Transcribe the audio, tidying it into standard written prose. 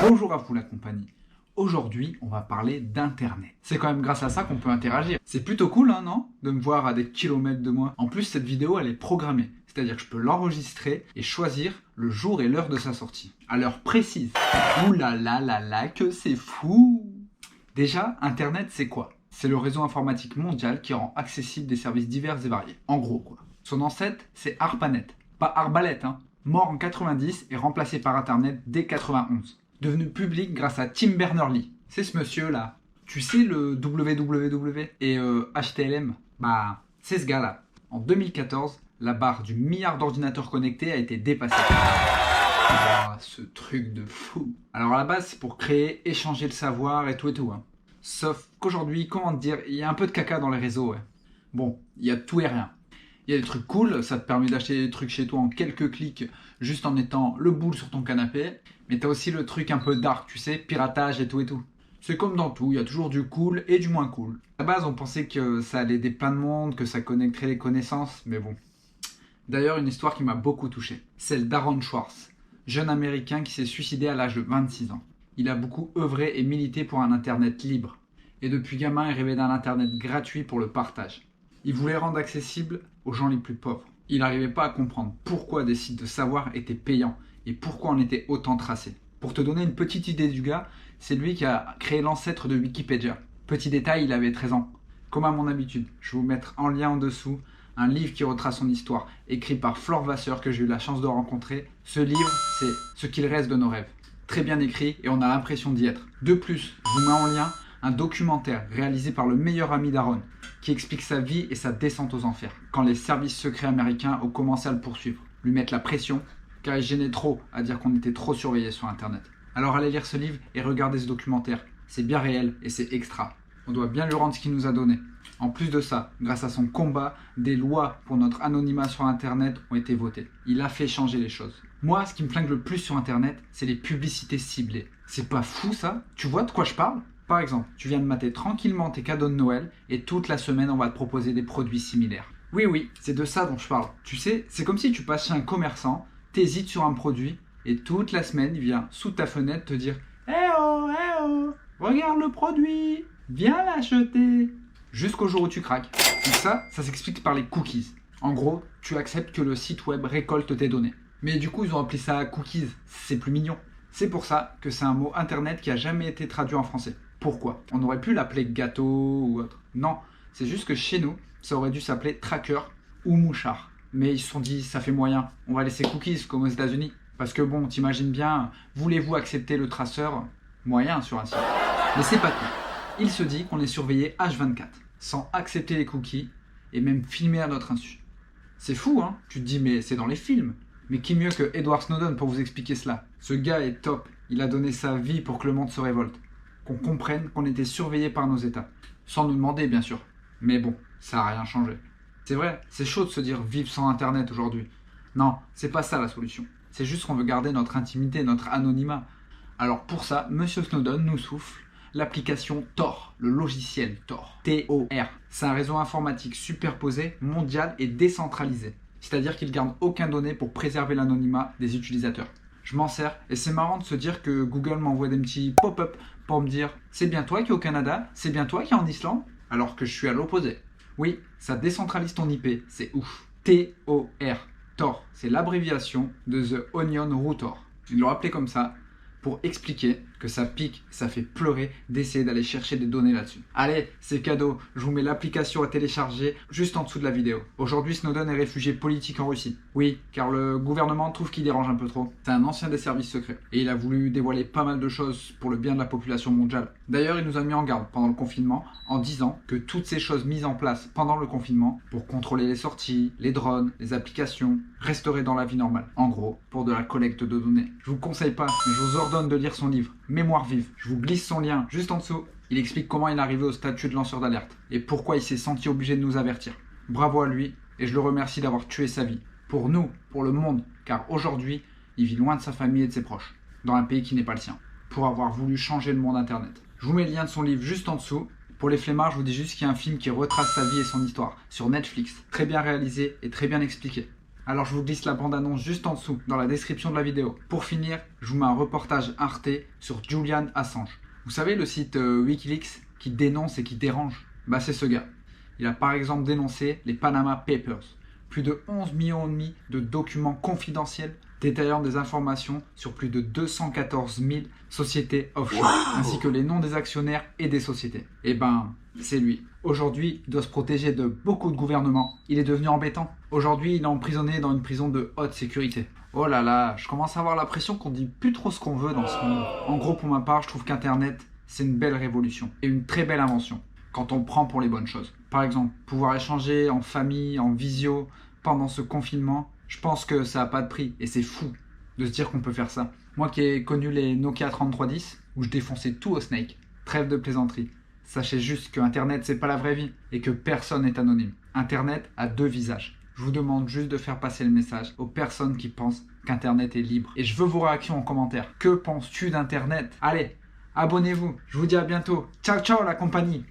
Bonjour à vous la compagnie. Aujourd'hui, on va parler d'Internet. C'est quand même grâce à ça qu'on peut interagir. C'est plutôt cool, hein, non? De me voir à des kilomètres de moi. En plus, cette vidéo, elle est programmée. C'est-à-dire que je peux l'enregistrer et choisir le jour et l'heure de sa sortie. À l'heure précise. Ouh là là là là, que c'est fou! Déjà, Internet, c'est quoi? C'est le réseau informatique mondial qui rend accessible des services divers et variés. En gros, quoi. Son ancêtre, c'est ARPANET. Pas Arbalète, hein. Mort en 90 et remplacé par Internet dès 91. Devenu public grâce à Tim Berners-Lee. C'est ce monsieur-là. Tu sais le www et HTML? Bah, c'est ce gars-là. En 2014, la barre du milliard d'ordinateurs connectés a été dépassée. Oh, ce truc de fou. Alors à la base, c'est pour créer, échanger le savoir et tout, hein. Sauf qu'aujourd'hui, comment te dire, il y a un peu de caca dans les réseaux, ouais. Bon, il y a tout et rien. Il y a des trucs cool, ça te permet d'acheter des trucs chez toi en quelques clics, juste en étant le boule sur ton canapé. Mais t'as aussi le truc un peu dark, tu sais, piratage et tout. C'est comme dans tout, il y a toujours du cool et du moins cool. À la base, on pensait que ça allait aider plein de monde, que ça connecterait les connaissances, mais bon. D'ailleurs, une histoire qui m'a beaucoup touché, celle d'Aaron Swartz, jeune américain qui s'est suicidé à l'âge de 26 ans. Il a beaucoup œuvré et milité pour un Internet libre. Et depuis gamin, il rêvait d'un Internet gratuit pour le partage. Il voulait rendre accessible aux gens les plus pauvres. Il n'arrivait pas à comprendre pourquoi des sites de savoir étaient payants et pourquoi on était autant tracés. Pour te donner une petite idée du gars, c'est lui qui a créé l'ancêtre de Wikipédia. Petit détail, il avait 13 ans. Comme à mon habitude, je vais vous mettre en lien en dessous un livre qui retrace son histoire, écrit par Flore Vasseur que j'ai eu la chance de rencontrer. Ce livre, c'est Ce qu'il reste de nos rêves. Très bien écrit et on a l'impression d'y être. De plus, je vous mets en lien un documentaire réalisé par le meilleur ami d'Aaron qui explique sa vie et sa descente aux enfers quand les services secrets américains ont commencé à le poursuivre, lui mettre la pression car il gênait trop à dire qu'on était trop surveillés sur Internet. Alors allez lire ce livre et regardez ce documentaire, c'est bien réel et c'est extra. On doit bien lui rendre ce qu'il nous a donné. En plus de ça, grâce à son combat, des lois pour notre anonymat sur Internet ont été votées. Il a fait changer les choses. Moi, ce qui me flingue le plus sur Internet, c'est les publicités ciblées. C'est pas fou ça? Tu vois de quoi je parle? Par exemple, tu viens de mater tranquillement tes cadeaux de Noël et toute la semaine, on va te proposer des produits similaires. Oui, c'est de ça dont je parle. Tu sais, c'est comme si tu passes chez un commerçant, t'hésites sur un produit et toute la semaine, il vient sous ta fenêtre te dire « Eh oh, regarde le produit, viens l'acheter !» Jusqu'au jour où tu craques. Et ça s'explique par les cookies. En gros, tu acceptes que le site web récolte tes données. Mais du coup, ils ont appelé ça cookies, c'est plus mignon. C'est pour ça que c'est un mot internet qui a jamais été traduit en français. Pourquoi? On aurait pu l'appeler gâteau ou autre. Non, c'est juste que chez nous, ça aurait dû s'appeler tracker ou mouchard. Mais ils se sont dit, ça fait moyen, on va laisser cookies comme aux États-Unis. Parce que bon, t'imagines bien, voulez-vous accepter le traceur moyen sur un site? Mais c'est pas tout. Il se dit qu'on est surveillé H24, sans accepter les cookies et même filmer à notre insu. C'est fou, hein? Tu te dis, mais c'est dans les films. Mais qui mieux que Edward Snowden pour vous expliquer cela? Ce gars est top, il a donné sa vie pour que le monde se révolte. Qu'on comprenne qu'on était surveillé par nos États. Sans nous demander, bien sûr. Mais bon, ça n'a rien changé. C'est vrai, c'est chaud de se dire vivre sans Internet aujourd'hui. Non, c'est pas ça la solution. C'est juste qu'on veut garder notre intimité, notre anonymat. Alors pour ça, Monsieur Snowden nous souffle l'application Tor, le logiciel Tor. T-O-R. C'est un réseau informatique superposé, mondial et décentralisé. C'est-à-dire qu'il ne garde aucune donnée pour préserver l'anonymat des utilisateurs. Je m'en sers et c'est marrant de se dire que Google m'envoie des petits pop-up pour me dire « C'est bien toi qui es au Canada? C'est bien toi qui es en Islande ?» alors que je suis à l'opposé. Oui, ça décentralise ton IP, c'est ouf. T-O-R. Tor, c'est l'abréviation de The Onion Router. Ils l'ont appelé comme ça pour expliquer que ça pique, ça fait pleurer d'essayer d'aller chercher des données là-dessus. Allez, c'est cadeau, je vous mets l'application à télécharger juste en dessous de la vidéo. Aujourd'hui, Snowden est réfugié politique en Russie. Oui, car le gouvernement trouve qu'il dérange un peu trop. C'est un ancien des services secrets. Et il a voulu dévoiler pas mal de choses pour le bien de la population mondiale. D'ailleurs, il nous a mis en garde pendant le confinement en disant que toutes ces choses mises en place pendant le confinement pour contrôler les sorties, les drones, les applications, resteraient dans la vie normale. En gros, pour de la collecte de données. Je vous conseille pas, mais je vous ordonne de lire son livre. Mémoire vive. Je vous glisse son lien juste en dessous. Il explique comment il est arrivé au statut de lanceur d'alerte et pourquoi il s'est senti obligé de nous avertir. Bravo à lui et je le remercie d'avoir tué sa vie. Pour nous, pour le monde, car aujourd'hui, il vit loin de sa famille et de ses proches, dans un pays qui n'est pas le sien, pour avoir voulu changer le monde internet. Je vous mets le lien de son livre juste en dessous Pour les flemmards, je vous dis juste qu'il y a un film qui retrace sa vie et son histoire sur Netflix. Très bien réalisé et très bien expliqué. Alors je vous glisse la bande-annonce juste en dessous, dans la description de la vidéo. Pour finir, je vous mets un reportage Arte sur Julian Assange. Vous savez, le site Wikileaks qui dénonce et qui dérange? Bah c'est ce gars. Il a par exemple dénoncé les Panama Papers. Plus de 11 millions et demi de documents confidentiels détaillant des informations sur plus de 214 000 sociétés offshore, ainsi que les noms des actionnaires et des sociétés. Et ben, c'est lui. Aujourd'hui, il doit se protéger de beaucoup de gouvernements. Il est devenu embêtant. Aujourd'hui, il est emprisonné dans une prison de haute sécurité. Oh là là, je commence à avoir l'impression qu'on dit plus trop ce qu'on veut dans ce monde. En gros, pour ma part, je trouve qu'Internet, c'est une belle révolution et une très belle invention, quand on le prend pour les bonnes choses. Par exemple, pouvoir échanger en famille, en visio, pendant ce confinement, je pense que ça n'a pas de prix. Et c'est fou de se dire qu'on peut faire ça. Moi qui ai connu les Nokia 3310, où je défonçais tout au Snake. Trêve de plaisanterie. Sachez juste que Internet, c'est pas la vraie vie et que personne n'est anonyme. Internet a deux visages. Je vous demande juste de faire passer le message aux personnes qui pensent qu'Internet est libre. Et je veux vos réactions en commentaire. Que penses-tu d'Internet? Allez, abonnez-vous. Je vous dis à bientôt. Ciao, ciao la compagnie.